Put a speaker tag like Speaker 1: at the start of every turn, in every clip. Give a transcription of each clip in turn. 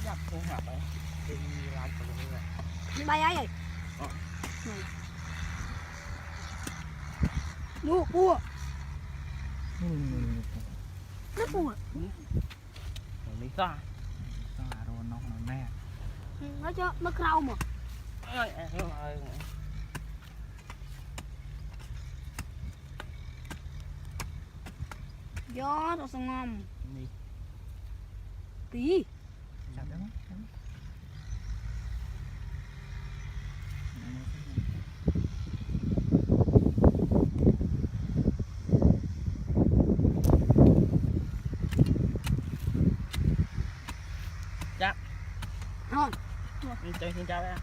Speaker 1: Dập con ngập ấy. Đi làm con người.
Speaker 2: Đi bay ai vậy? Mua cua. Nó cua.
Speaker 1: Lý do.
Speaker 3: Rồi nó nè.
Speaker 2: Nó cho nó rau mà.
Speaker 1: Ơi.
Speaker 2: Gió nó sang ngon.
Speaker 1: Đi.
Speaker 2: Tí.
Speaker 3: Chặt đó.
Speaker 2: Rồi.
Speaker 1: Xin chào em.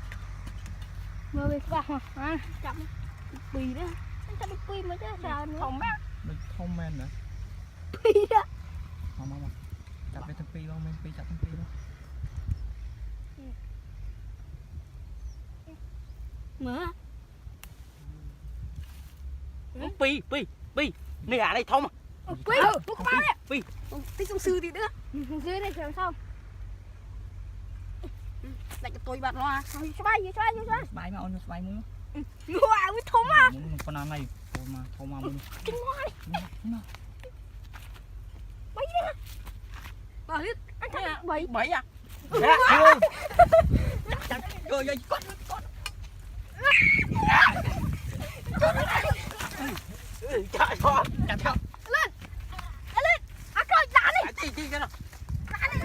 Speaker 2: Mơ về vào hả? Chậm bì đó. Anh chậm bì mà chứ sao nữa.
Speaker 1: Không bác.
Speaker 3: Mình không men nữa.
Speaker 2: Bì đó.
Speaker 3: Không. Chặt cái thằng pi không, men pi chặt thằng pi đó.
Speaker 2: Mở.
Speaker 1: Pi. Này à đây thông à.
Speaker 2: Pi. Nó có bao đấy.
Speaker 1: Pi.
Speaker 2: Tí xong sư thì nữa. Dưới đây làm sao? Lại cho tôi bạn loa. Thôi cho bay.
Speaker 3: Bay mà ôn bay muốn.
Speaker 2: Wow, mới thông à.
Speaker 3: Con nào này, không mà muốn.
Speaker 2: Kinh hoa đi. Bay đi. Rồi, anh thấy bảy.
Speaker 1: Bảy à?
Speaker 2: Dạ.
Speaker 1: Rồi con. Trời con. Chặt không?
Speaker 2: Lên. À coi đá đi.
Speaker 1: Chi cái nào?
Speaker 2: Đá đi.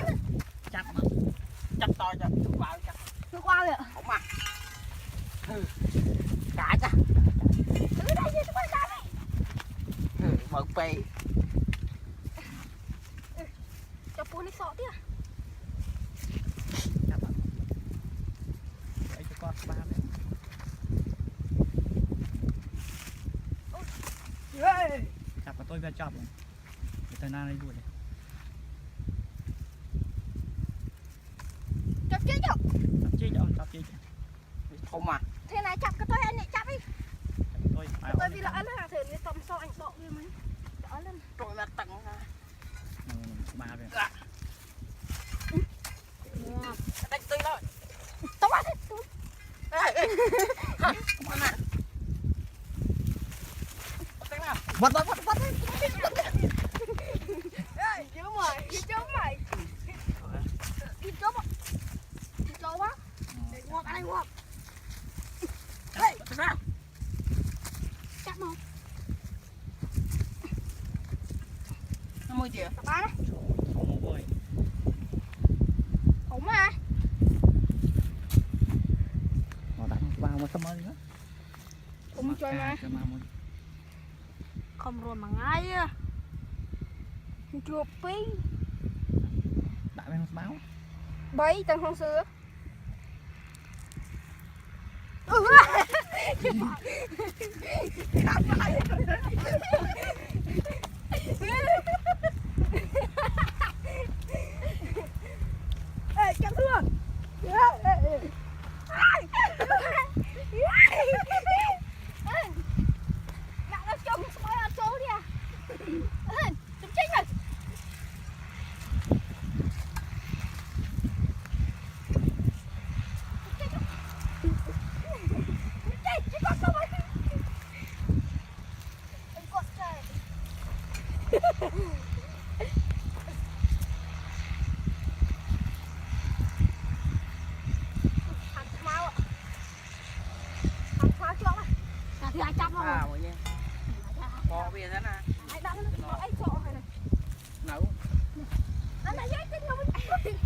Speaker 1: Chặt mà. Chặt to cho nước vào chặt.
Speaker 2: Nước qua rồi ạ.
Speaker 1: Không mà. Cả cha.
Speaker 2: Ở đây đi, quay đá đi.
Speaker 1: Mở pi.
Speaker 2: Cho phụ đi sọ tiếp.
Speaker 3: Chặt đó. Đấy cho con ba đấy. Chặt vào tôi về chọc rồi. Cái tay na này đuổi này.
Speaker 2: Chọc chết chưa?
Speaker 3: Chọc chi.
Speaker 1: Không mà.
Speaker 2: Thế này chọc cái tôi anh này chọc đi.
Speaker 3: Tôi phải
Speaker 2: Bởi vì là anh là thử cái tầm sau anh độ đi mấy. Đó lên.
Speaker 1: Rồi mà tặng ra.
Speaker 3: ba về.
Speaker 1: Đánh tươi thôi.
Speaker 2: Tao bắt đi.
Speaker 1: Ê. Hả? Không ăn à? Đánh nào?
Speaker 3: Vắt.
Speaker 2: Ê, chứ mày. Đi chớp á. Đi chớp á. Ngoạc ở đây ngoạc.
Speaker 1: Ê, ra.
Speaker 2: Chắc không?
Speaker 1: 50 triệu.
Speaker 2: Cả ba đấy.
Speaker 3: Không có bơi.
Speaker 2: Không mà.
Speaker 3: Nó đánh vào mà sớm ơi nữa.
Speaker 2: Không chơi mà. Không rồi mà ngay á. Chụp pi.
Speaker 3: Đại bên báo.
Speaker 2: Bấy tầng không xưa. Ê, chậm thưa. Nặng nó trông xoay ăn số đi à. Chụp chính rồi. Thì ai chăm không?
Speaker 1: À, mọi người. Bò bia thế nào?
Speaker 2: Ai đăng nó ấy chỗ này này.
Speaker 1: Nấu.
Speaker 2: Anh này dễ tính không?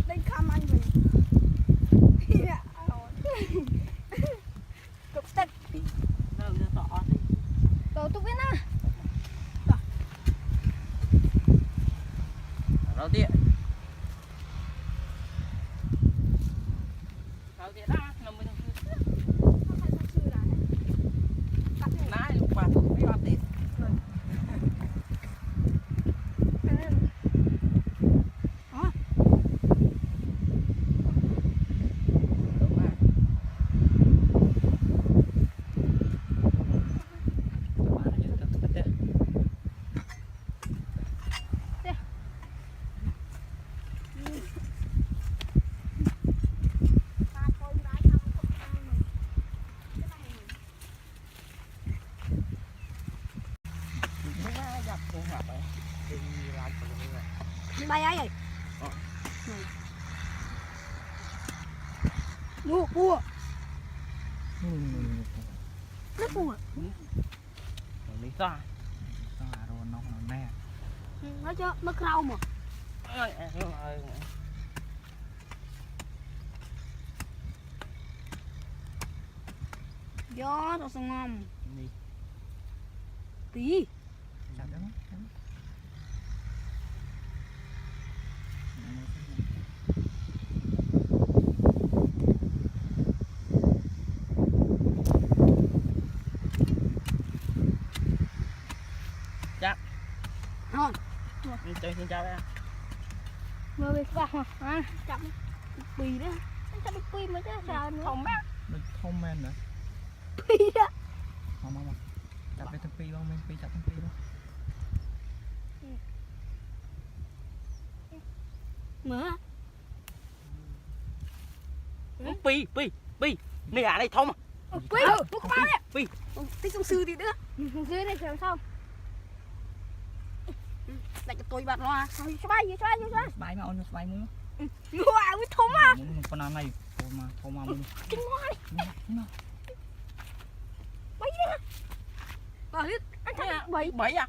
Speaker 2: Đây cam anh mình. Cục tích.
Speaker 1: Đâu cho tỏ đi.
Speaker 2: Đồ tôi biết á.
Speaker 1: Đầu tiên. Đầu tiên đó, 50 đồng. Nãy lúc qua tôi biết bắt tiền.
Speaker 2: Bùa bùa
Speaker 3: Ừ.
Speaker 2: nó bùa
Speaker 1: lý do
Speaker 3: Sao à rồi nó nè.
Speaker 2: nó cho nó rau mà gió nó sang ngon
Speaker 1: đi
Speaker 2: tí
Speaker 3: Chặt đó.
Speaker 2: ngon
Speaker 1: chơi xin chào em
Speaker 2: mơ về các bạn ha chậm bì đó nó chậm bì mà chứ sao nữa
Speaker 1: không bác
Speaker 3: Nó không men nữa.
Speaker 2: bì đó
Speaker 3: Không. Chặt cái thằng pi không, men pi chặt thằng pi không.
Speaker 2: mở
Speaker 1: pi này à đây thông
Speaker 2: bì bốc qua đấy
Speaker 1: bì
Speaker 2: tích trong sư thì nữa dưới này làm sao lại cho tôi bạn loa cho bay
Speaker 3: Bay mà on bay mưa.
Speaker 2: loa với thông à
Speaker 3: Muốn con nào này, không mà muốn.
Speaker 2: kinh ngoại
Speaker 3: Nó.
Speaker 2: bay đi anh thằng bảy
Speaker 1: bảy à